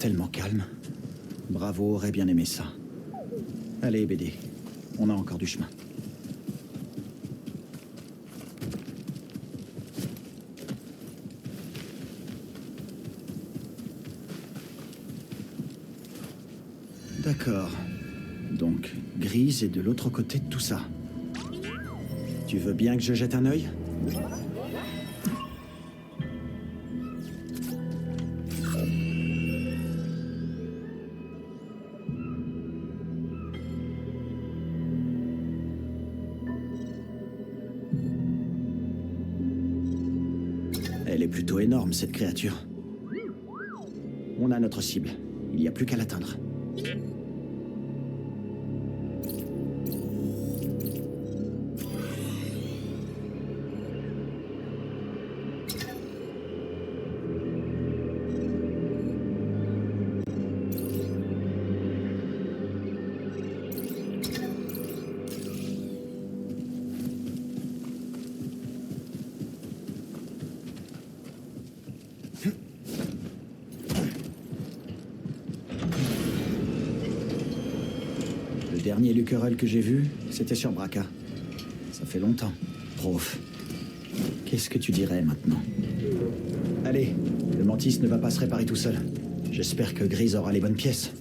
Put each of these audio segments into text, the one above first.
tellement calme. Bravo aurait bien aimé ça. Allez, BD, on a encore du chemin. D'accord. Donc, Grise est de l'autre côté de tout ça. Tu veux bien que je jette un œil? Elle est plutôt énorme, cette créature. On a notre cible. Il n'y a plus qu'à l'atteindre. Le dernier Lucerel que j'ai vu, c'était sur Braca. Ça fait longtemps. Prof. Qu'est-ce que tu dirais maintenant? Allez, le Mantis ne va pas se réparer tout seul. J'espère que Grise aura les bonnes pièces.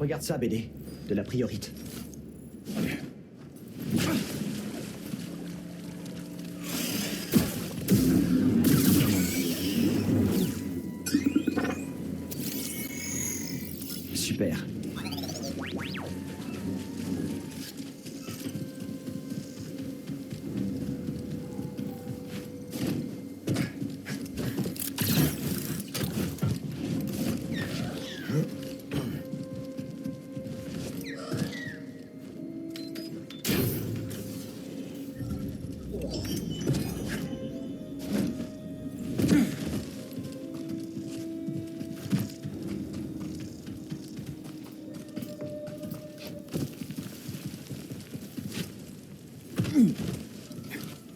Regarde ça, BD. De la priorite. Super.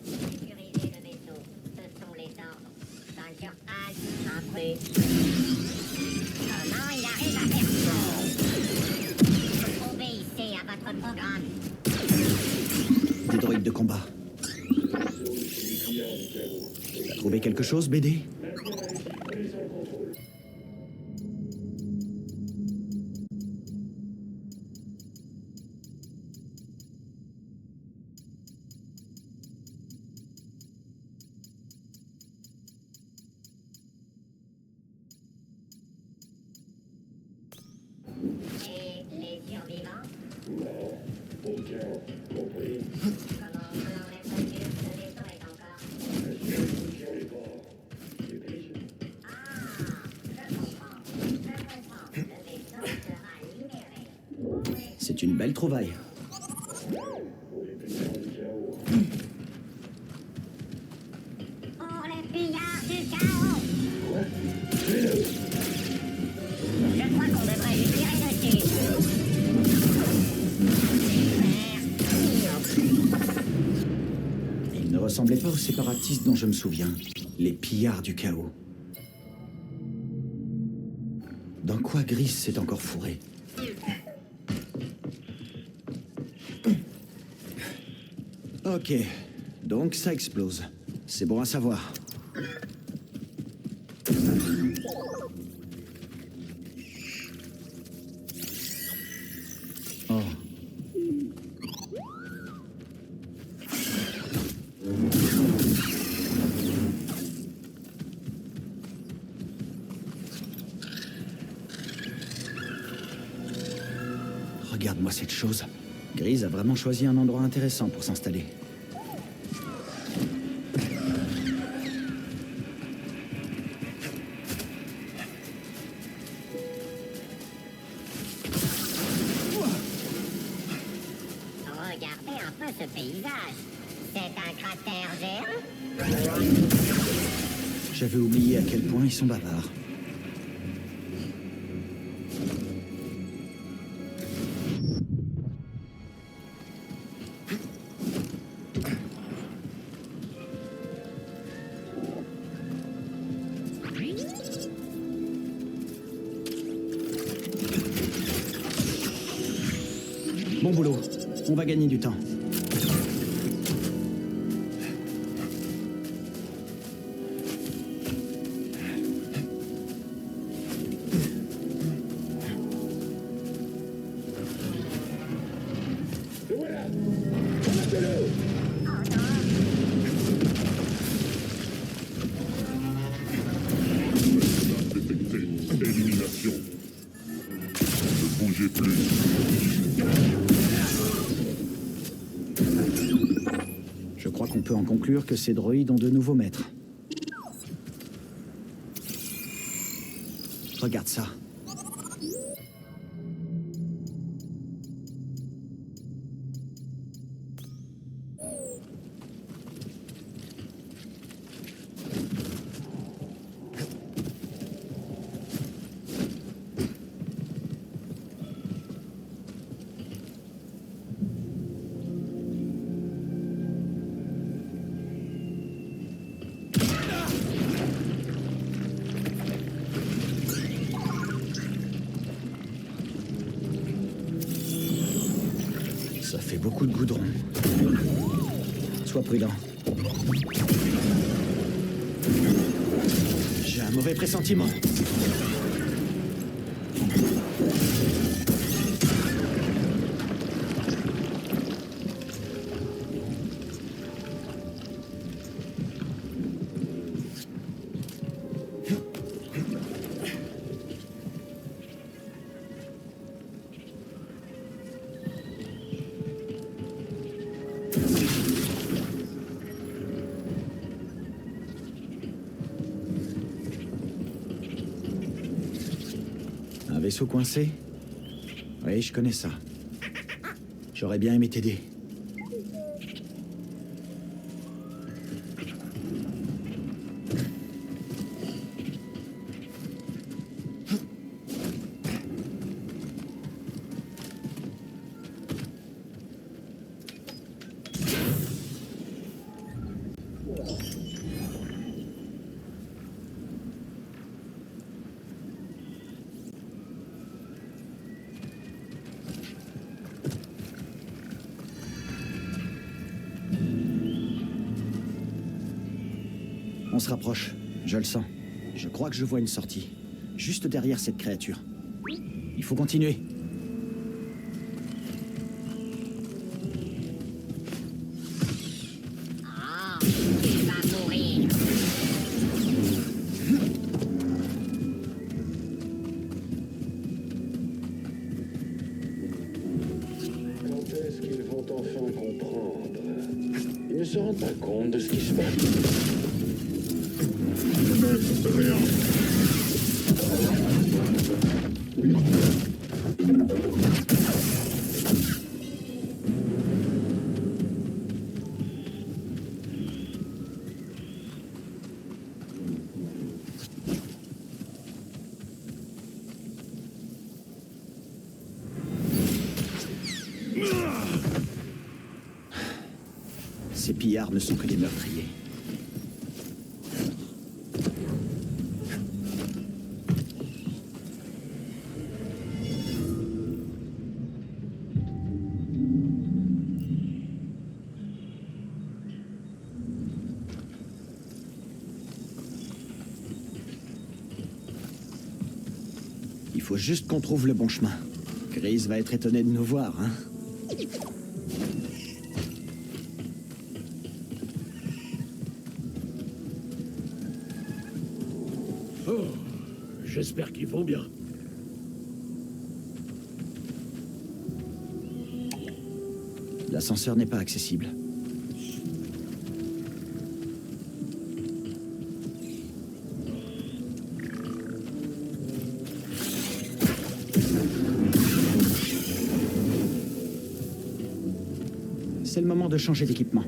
Sécuriser le vaisseau. Ce sont les ordres. Ceinture halte, intrus. Comment il arrive à faire ça? Obéissez à votre programme. Des droïdes de combat. T'as trouvé quelque chose, BD? Et Comment alors les voitures, le vaisseau est encore... Ah, je comprends. Le vaisseau sera libéré. C'est une belle trouvaille. Pour les pillards du chaos. Je crois qu'on devrait lui tirer dessus. Ils ne ressemblaient pas aux séparatistes dont je me souviens. Les pillards du chaos. Dans quoi Gris s'est encore fourré? Ok, donc ça explose. C'est bon à savoir. Oh. Regarde-moi cette chose. Grise a vraiment choisi un endroit intéressant pour s'installer. Regardez un peu ce paysage. C'est un cratère géant. J'avais oublié à quel point ils sont bavards. Bon boulot, on va gagner du temps. Élimination. Ne bougez plus. Je crois qu'on peut en conclure que ces droïdes ont de nouveaux maîtres. Regarde ça. Ça fait beaucoup de goudron. Sois prudent. J'ai un mauvais pressentiment. Un vaisseau coincé? Oui, je connais ça. J'aurais bien aimé t'aider. On se rapproche, je le sens. Je crois que je vois une sortie. Juste derrière cette créature. Il faut continuer. Ah, il va mourir. se rend pas compte de ce qui se passe. Rien. Ces pillards ne sont que des meurtriers. Il faut juste qu'on trouve le bon chemin. Grise va être étonnée de nous voir, hein. Oh, j'espère qu'ils vont bien. L'ascenseur n'est pas accessible. C'est le moment de changer d'équipement.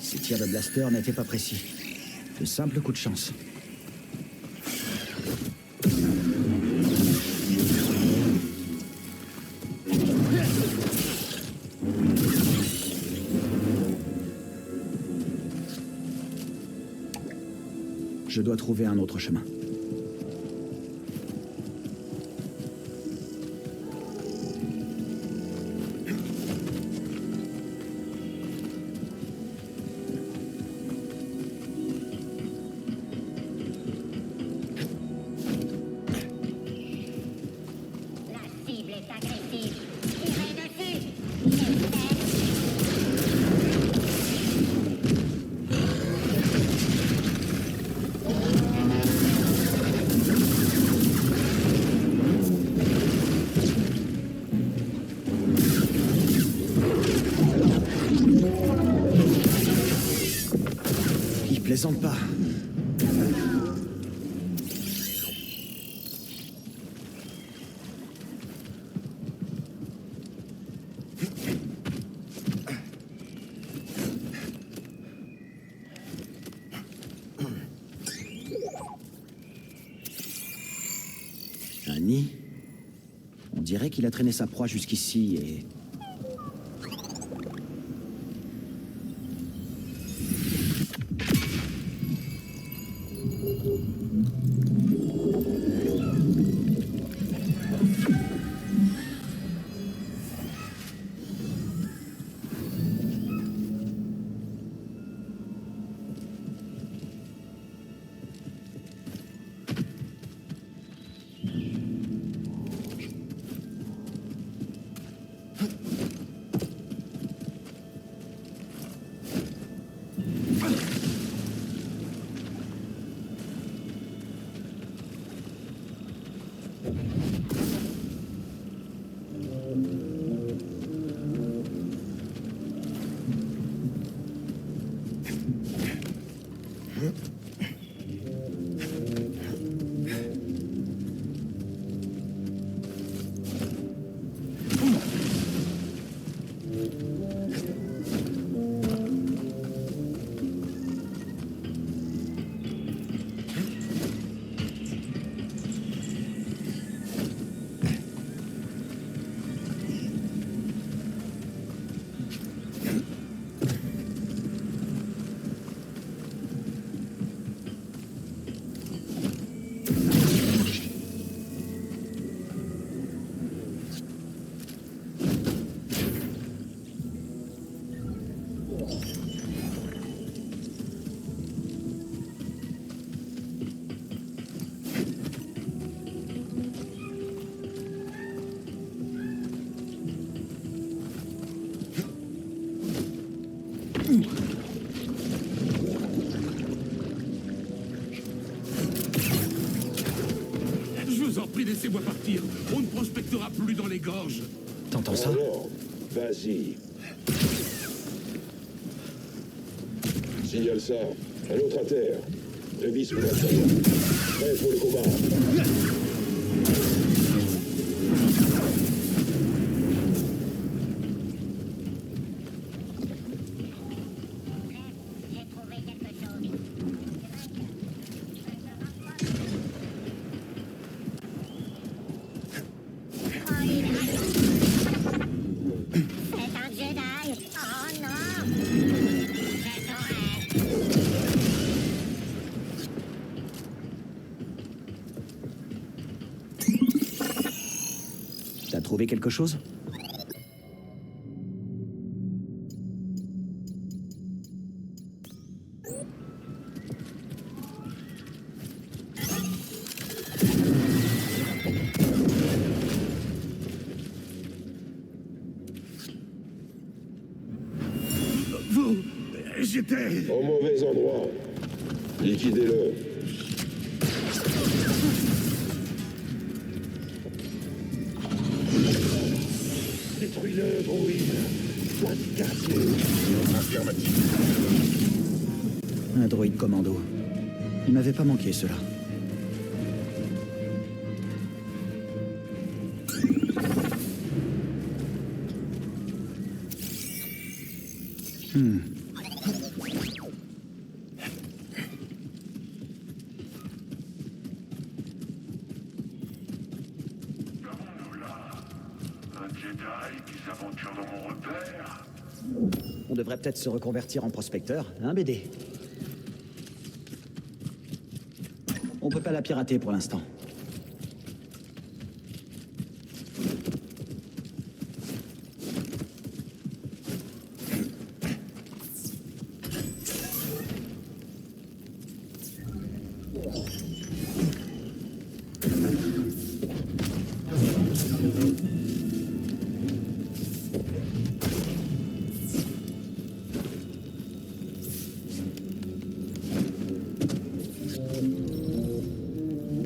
Ces tirs de blaster n'étaient pas précis. De simples coups de chance. Je dois trouver un autre chemin. La cible est agressive. Tirez dessus. Il est dead. Il plaisante pas. Un nid? On dirait qu'il a traîné sa proie jusqu'ici et... partir. On ne prospectera plus dans les gorges. T'entends ça? Alors, vas-y. Signale ça. Un autre à terre. Révise pour la salle. Prêt pour le combat. J'ai trouvé quelque chose. Oh, il a- C'est un Jedi. Oh non. C'est ton rêve. T'as trouvé quelque chose? Vous... J'étais... Au mauvais endroit. Liquidez-le. Détruis-le, droïde. Sois cassé. Affirmatif. Un droïde commando. Il m'avait pas manqué, cela. Un Jedi qui s'aventure dans mon repère? On devrait peut-être se reconvertir en prospecteur, hein, BD? On peut pas la pirater pour l'instant.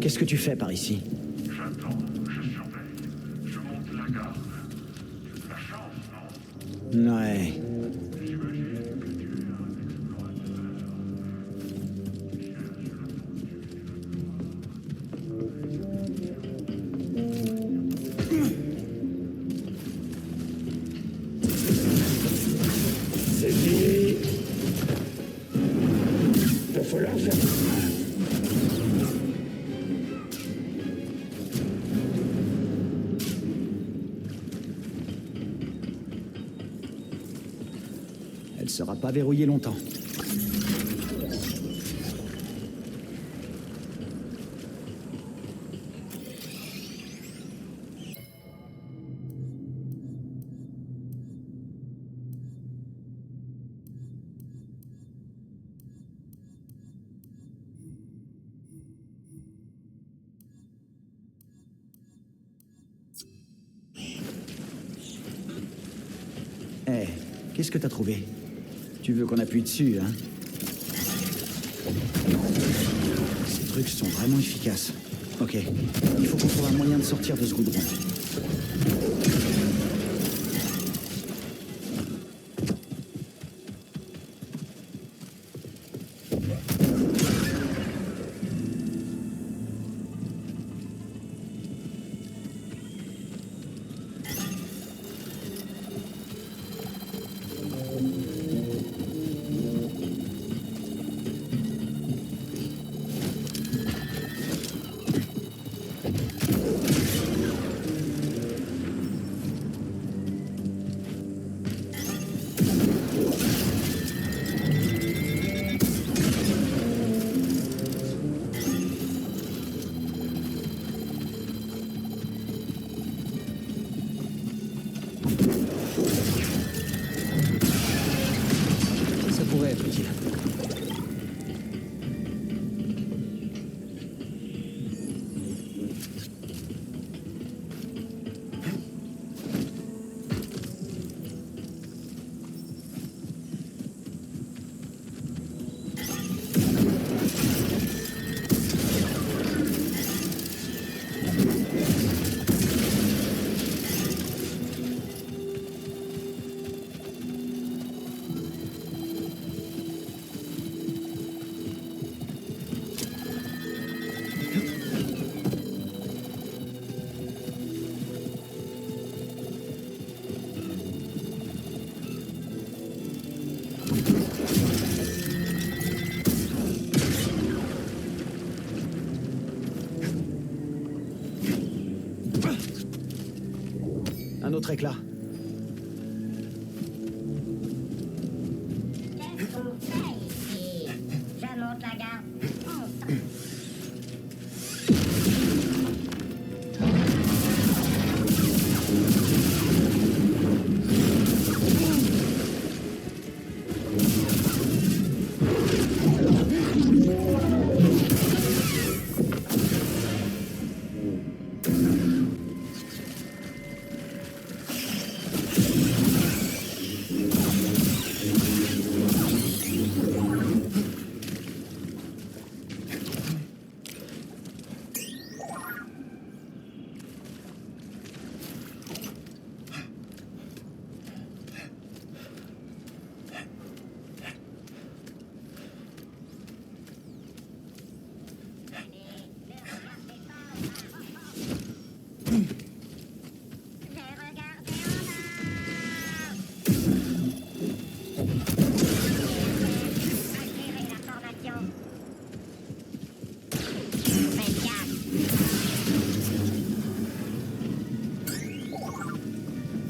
Qu'est-ce que tu fais par ici? J'attends, je surveille, je monte la garde. La chance, non? Ouais. J'imagine que tu es un explorateur. C'est fini. Va falloir faire. Elle sera pas verrouillée longtemps. Eh, qu'est-ce que t'as trouvé? Tu veux qu'on appuie dessus, hein? Ces trucs sont vraiment efficaces. Ok, il faut qu'on trouve un moyen de sortir de ce goudron. Ça pourrait être utile. Un autre éclat. Qu'est-ce qu'on fait ici? Je monte la garde. On s'en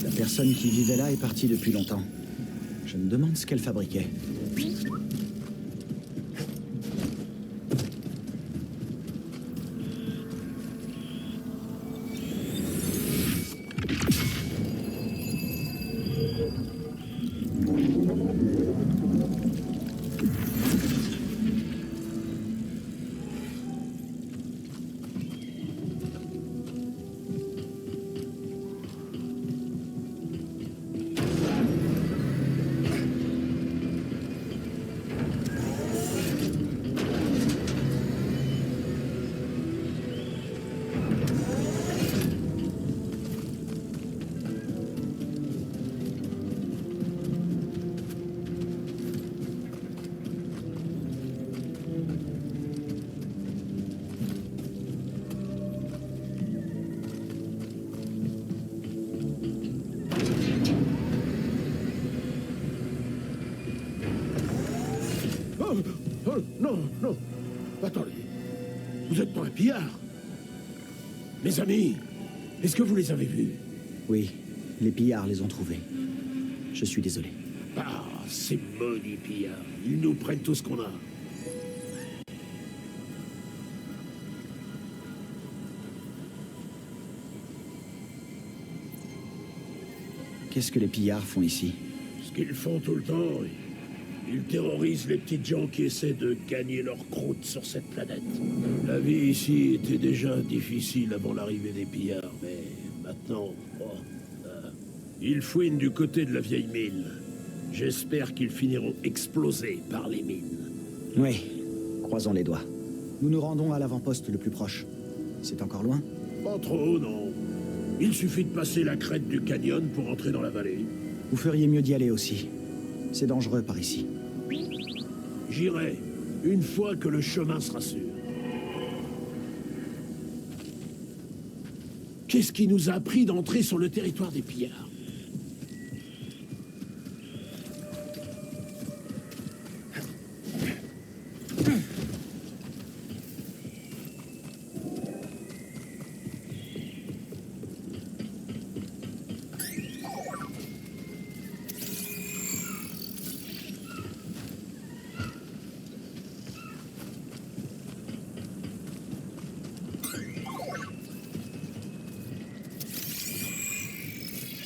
La personne qui vivait là est partie depuis longtemps. Je me demande ce qu'elle fabriquait. Oh, oh, non, non. Attendez. Vous êtes pas un pillard? Mes amis, est-ce que vous les avez vus? Oui, les pillards les ont trouvés. Je suis désolé. Ah, ces maudits pillards. Ils nous prennent tout ce qu'on a. Qu'est-ce que les pillards font ici? Ce qu'ils font tout le temps, ils terrorisent les petites gens qui essaient de gagner leur croûte sur cette planète. La vie ici était déjà difficile avant l'arrivée des pillards, mais maintenant, ils fouinent du côté de la vieille mine. J'espère qu'ils finiront explosés par les mines. Oui, croisons les doigts. Nous nous rendons à l'avant-poste le plus proche. C'est encore loin? Pas trop, non. Il suffit de passer la crête du canyon pour entrer dans la vallée. Vous feriez mieux d'y aller aussi. C'est dangereux par ici. J'irai, une fois que le chemin sera sûr. Qu'est-ce qui nous a appris d'entrer sur le territoire des pillards?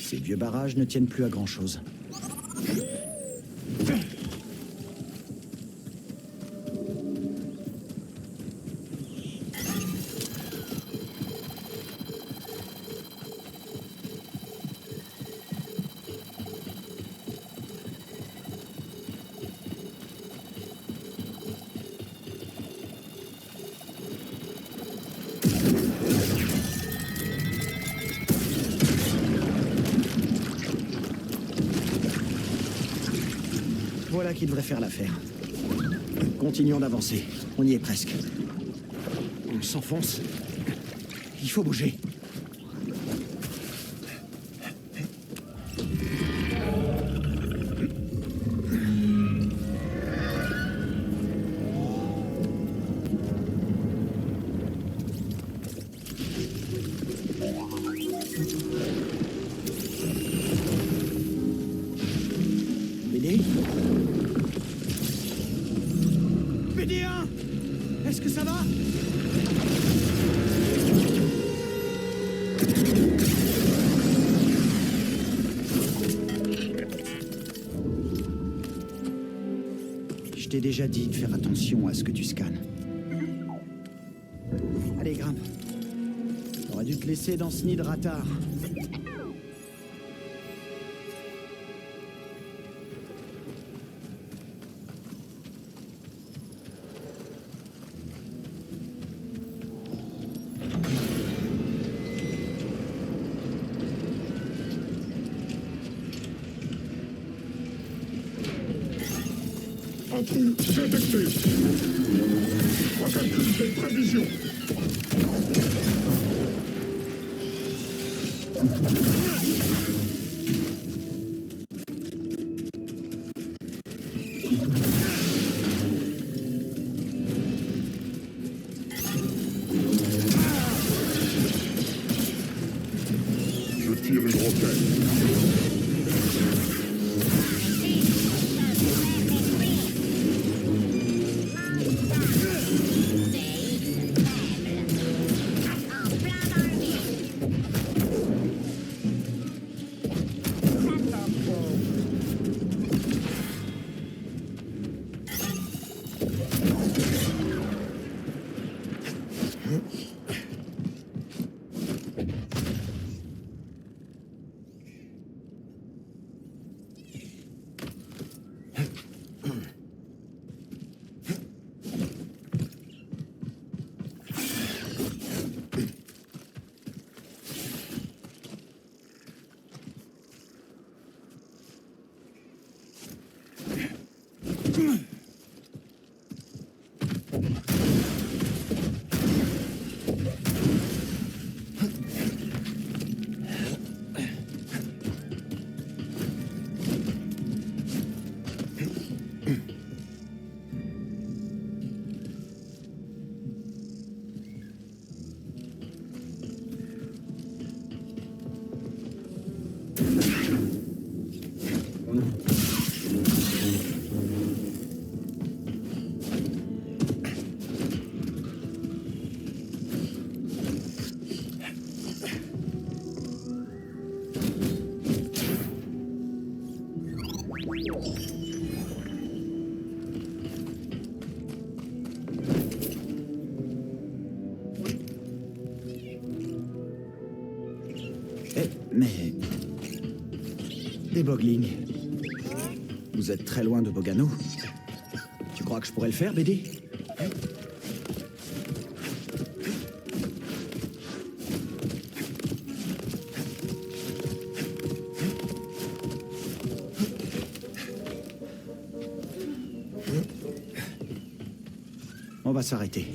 Ces vieux barrages ne tiennent plus à grand-chose. Voilà qui devrait faire l'affaire. Continuons d'avancer. On y est presque. On s'enfonce. Il faut bouger. BD? BD1! Est-ce que ça va? Je t'ai déjà dit de faire attention à ce que tu scannes. Allez, grimpe. T'aurais dû te laisser dans ce nid de ratard. Atout détecté. Recalcul des prévisions. Je tire une roquette. Mais... Des Boglings. Vous êtes très loin de Bogano. Tu crois que je pourrais le faire, BD? On va s'arrêter.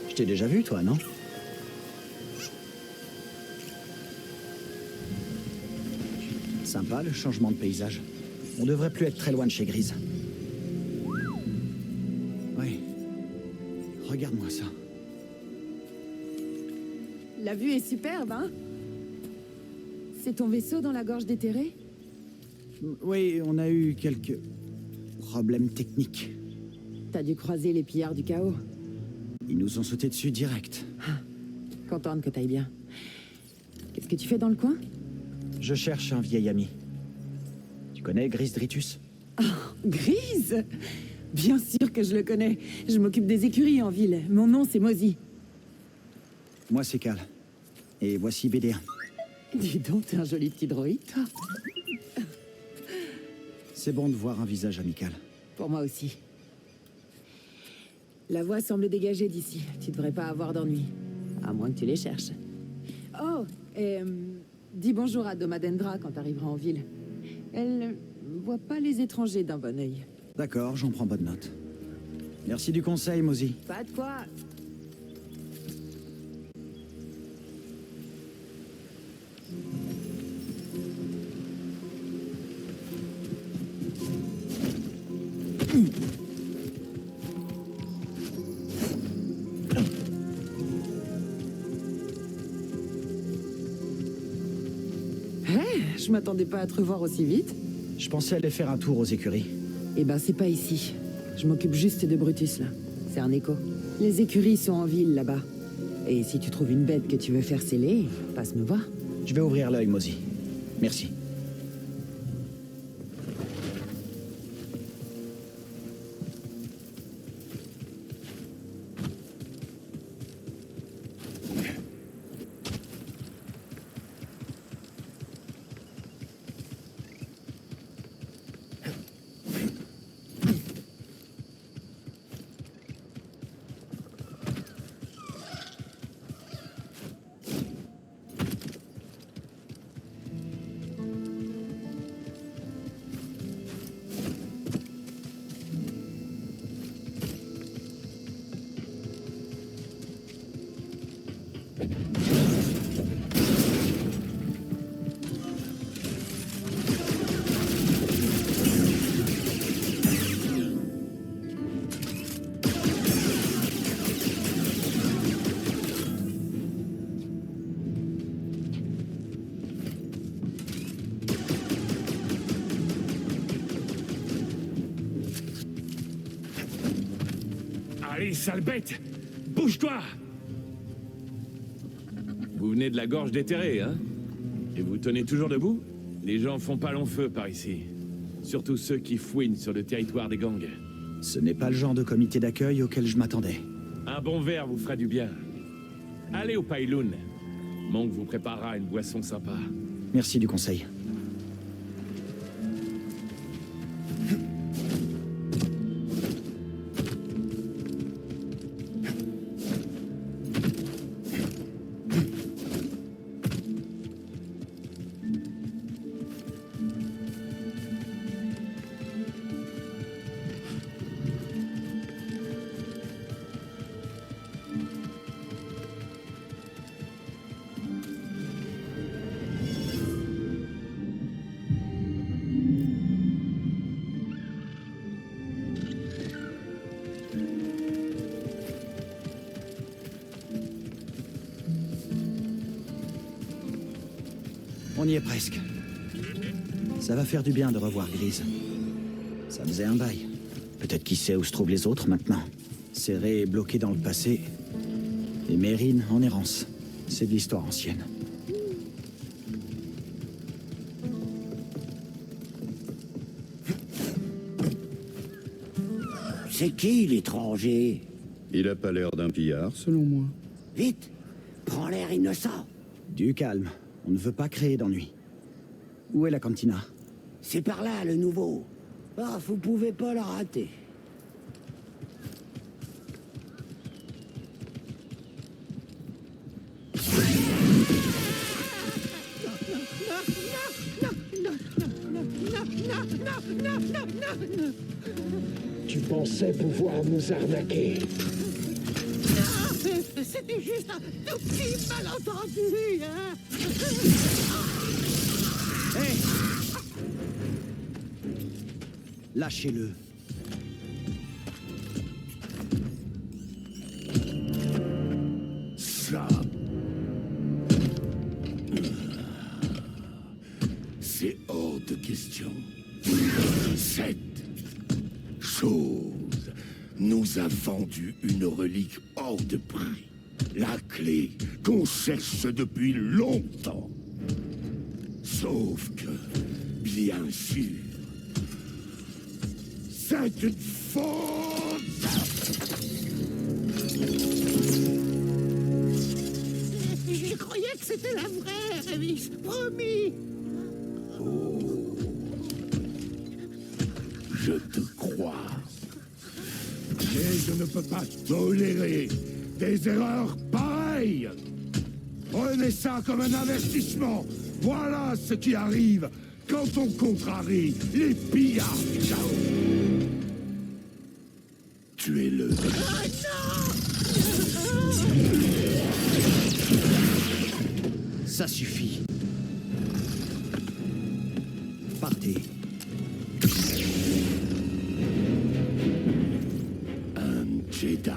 Je t'ai déjà vu, toi, non? Sympa, le changement de paysage. On devrait plus être très loin de chez Grise. Oui. Regarde-moi ça. La vue est superbe, hein? C'est ton vaisseau dans la gorge déterrée? Oui, on a eu quelques problèmes techniques. T'as dû croiser les pillards du chaos. Ils nous ont sauté dessus direct. Contente que t'ailles bien. Qu'est-ce que tu fais dans le coin? Je cherche un vieil ami. Tu connais Gris Dritus? Grise? Bien sûr que je le connais. Je m'occupe des écuries en ville. Mon nom, c'est Mozy. Moi, c'est Cal. Et voici BD1. Dis donc, t'es un joli petit droïde, toi. C'est bon de voir un visage amical. Pour moi aussi. La voie semble dégagée d'ici. Tu devrais pas avoir d'ennui. À moins que tu les cherches. Oh, et dis bonjour à Domadendra quand t'arriveras en ville. Elle voit pas les étrangers d'un bon œil. D'accord, j'en prends bonne note. Merci du conseil, Mozy. Pas de quoi. Je m'attendais pas à te revoir aussi vite. Je pensais aller faire un tour aux écuries. Eh ben, c'est pas ici. Je m'occupe juste de Brutus, là. C'est un écho. Les écuries sont en ville, là-bas. Et si tu trouves une bête que tu veux faire sceller, passe me voir. Je vais ouvrir l'œil, Mozy. Merci. Allez, sale bête! Bouge-toi! Vous venez de la gorge déterrée, hein? Et vous tenez toujours debout? Les gens font pas long feu par ici. Surtout ceux qui fouinent sur le territoire des gangs. Ce n'est pas le genre de comité d'accueil auquel je m'attendais. Un bon verre vous fera du bien. Allez au Pailoun. Monk vous préparera une boisson sympa. Merci du conseil. On y est presque. Ça va faire du bien de revoir Grise. Ça faisait un bail. Peut-être qui sait où se trouvent les autres maintenant. Serrés et bloqués dans le passé. Et Mérine en errance. C'est de l'histoire ancienne. C'est qui l'étranger? Il a pas l'air d'un pillard, selon moi. Vite, prends l'air innocent. Du calme. On ne veut pas créer d'ennui. Où est la cantina? C'est par là, le nouveau. Ah, vous pouvez pas la rater. Tu pensais pouvoir nous arnaquer? C'était juste un tout petit malentendu, hein? Hé! Lâchez-le. Ça... C'est hors de question. Cette chose nous a vendu une relique hors de prix. La clé qu'on cherche depuis longtemps. Sauf que, bien sûr, c'est une faute. Je croyais que c'était la vraie, Révis. Promis. Oh. Je te crois. Mais je ne peux pas tolérer des erreurs pareilles. Prenez ça comme un avertissement. Voilà ce qui arrive quand on contrarie les pillards du chaos. Tuez-le. Ça suffit. Partez. Un Jedi.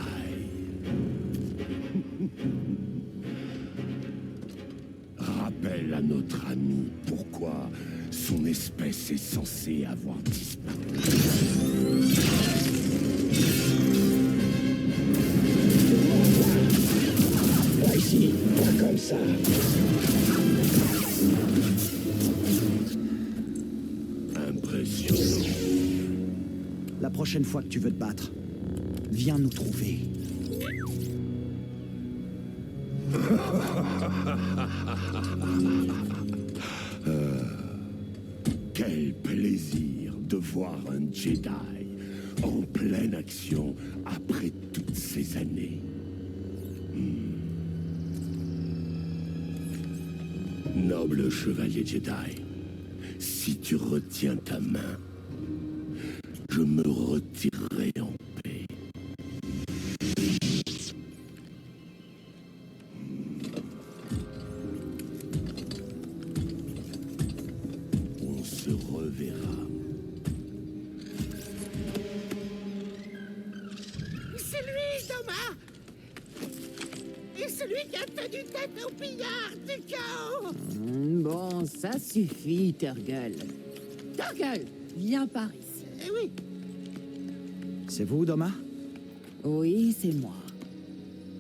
Rappelle à notre ami pourquoi son espèce est censée avoir disparu. Pas ici, pas comme ça. Impressionnant. La prochaine fois que tu veux te battre, viens nous trouver. Quel plaisir de voir un Jedi en pleine action après toutes ces années. Noble chevalier Jedi, si tu retiens ta main, je me retirerai en paix. On se reverra. C'est lui, Thomas. Et celui qui a tenu tête au pillard du chaos. Bon, ça suffit, Turgle. Turgle, viens par ici. Eh oui. C'est vous, Doma? Oui, c'est moi.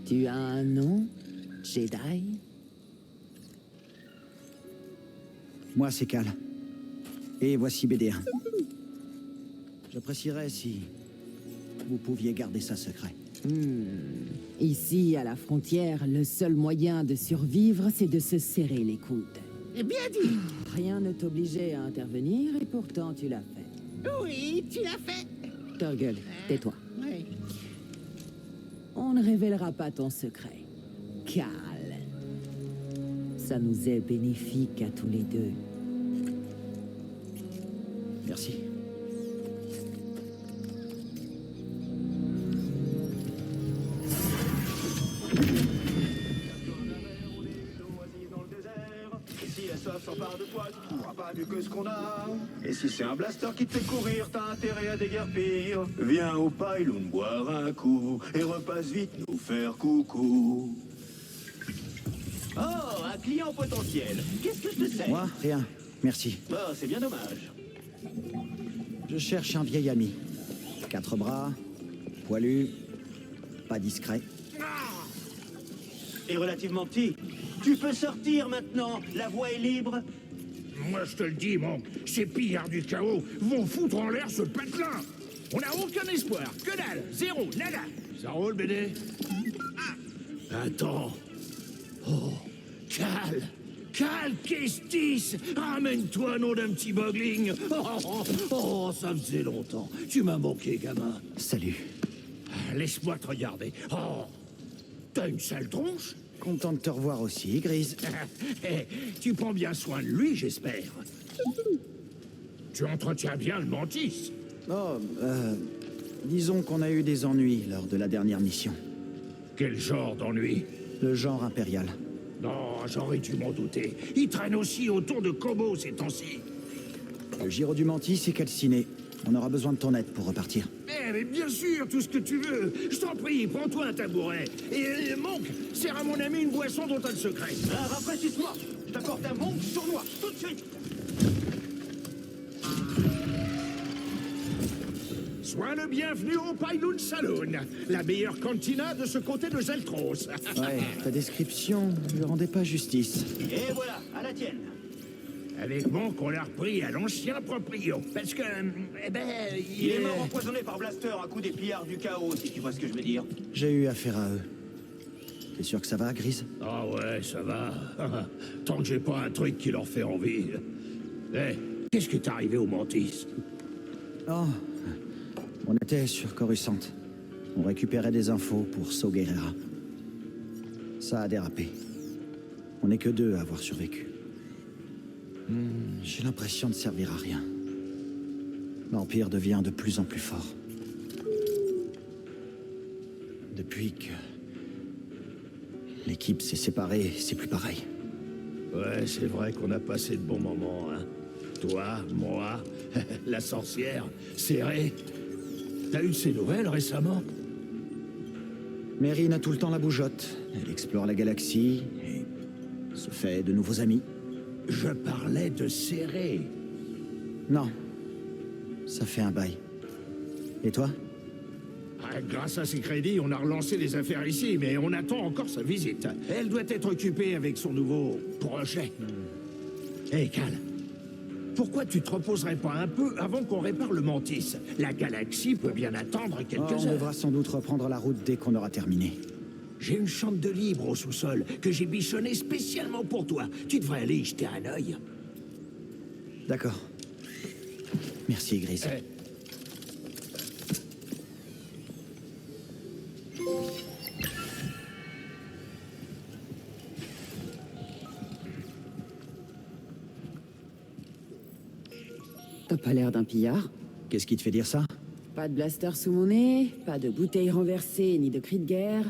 Tu as un nom, Jedi? Moi, c'est Cal. Et voici BD1. J'apprécierais si vous pouviez garder ça secret. Ici, à la frontière, le seul moyen de survivre, c'est de se serrer les coudes. Eh bien dit. Rien ne t'obligeait à intervenir, et pourtant tu l'as fait. Oui, tu l'as fait. Turgle, tais-toi. Oui. On ne révélera pas ton secret. Cal. Ça nous est bénéfique à tous les deux. Merci. Si la soif s'empare de toi, tu trouveras pas mieux que ce qu'on a. Et si c'est un blaster qui te fait courir, t'as intérêt à déguerpir. Viens au pylône boire un coup et repasse vite nous faire coucou. Oh, un client potentiel. Qu'est-ce que je te sers? Moi, rien. Merci. Oh, c'est bien dommage. Je cherche un vieil ami. 4 bras, poilu, pas discret. Et relativement petit. Tu peux sortir maintenant, la voie est libre. Moi, je te le dis, mon, ces pillards du chaos vont foutre en l'air ce patelin. On n'a aucun espoir. Que dalle. Zéro. Nada. Ça roule, BD. Attends. Oh. Cal. Cal Kestis. Ramène-toi, nom d'un petit bogling. Oh, ça faisait longtemps. Tu m'as manqué, gamin. Salut. Laisse-moi te regarder. Oh. T'as une sale tronche. Content de te revoir aussi, Grise. Tu prends bien soin de lui, j'espère. Tu entretiens bien le mantis. Oh, disons qu'on a eu des ennuis lors de la dernière mission. Quel genre d'ennui? Le genre impérial. Non, j'aurais dû m'en douter. Il traîne aussi autour de Kobo ces temps-ci. Le Giro du Mantis est calciné. On aura besoin de ton aide pour repartir. Mais bien sûr, tout ce que tu veux. Je t'en prie, prends-toi un tabouret. Et Monk, sers à mon ami une boisson dont t'as le secret. Rafraîchis-toi. Je t'apporte un monk sournois, tout de suite. Sois le bienvenu au Pylon Saloon, la meilleure cantina de ce côté de Zeltros. Ouais, ta description ne lui rendait pas justice. Et voilà, à la tienne. Avec bon qu'on l'a repris à l'ancien proprio. Parce que, Il est mort empoisonné par Blaster à coup des pillards du chaos, si tu vois ce que je veux dire. J'ai eu affaire à eux. T'es sûr que ça va, Grise? Ah ouais, ça va. Tant que j'ai pas un truc qui leur fait envie. Qu'est-ce qui t'est arrivé au Mantis? Oh, on était sur Coruscant. On récupérait des infos pour Saw Gerrera. Ça a dérapé. On n'est que 2 à avoir survécu. J'ai l'impression de servir à rien. L'Empire devient de plus en plus fort. Depuis que l'équipe s'est séparée, c'est plus pareil. Ouais, c'est vrai qu'on a passé de bons moments, hein. Toi, moi, la sorcière, Serré. T'as eu de ces nouvelles récemment? Meryn a tout le temps la bougeotte. Elle explore la galaxie et se fait de nouveaux amis. Je parlais de Serré. Non. Ça fait un bail. Et toi? Grâce à ses crédits, on a relancé les affaires ici, mais on attend encore sa visite. Elle doit être occupée avec son nouveau projet. Hé, Cal, pourquoi tu te reposerais pas un peu avant qu'on répare le Mantis? La galaxie peut bien attendre quelques On heures. devra sans doute reprendre la route dès qu'on aura terminé. J'ai une chambre de libre au sous-sol que j'ai bichonnée spécialement pour toi. Tu devrais aller y jeter un œil. D'accord. Merci, Grise. T'as pas l'air d'un pillard. Qu'est-ce qui te fait dire ça? Pas de blaster sous mon nez, pas de bouteilles renversées, ni de cris de guerre.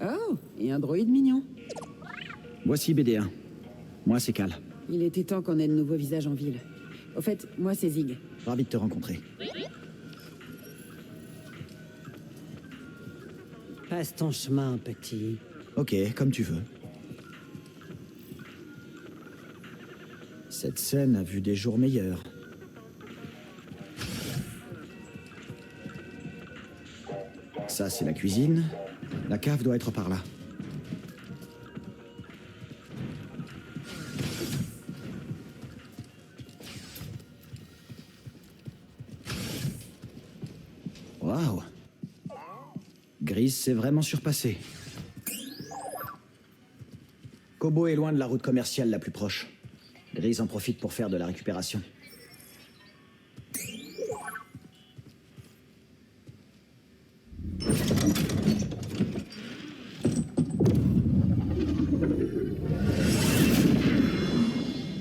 Oh, et un droïde mignon. Voici BD1. Moi, c'est Cal. Il était temps qu'on ait de nouveaux visages en ville. Au fait, moi, c'est Zig. Ravi de te rencontrer. Passe ton chemin, petit. Ok, comme tu veux. Cette scène a vu des jours meilleurs. Ça, c'est la cuisine. La cave doit être par là. Waouh! Grise s'est vraiment surpassé. Kobo est loin de la route commerciale la plus proche. Grise en profite pour faire de la récupération.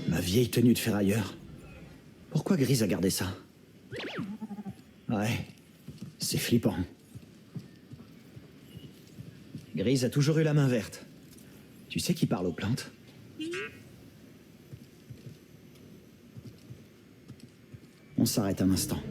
Ma vieille tenue de ferrailleur. Pourquoi Grise a gardé ça? Ouais, c'est flippant. Grise a toujours eu la main verte. Tu sais qui parle aux plantes? On s'arrête un instant.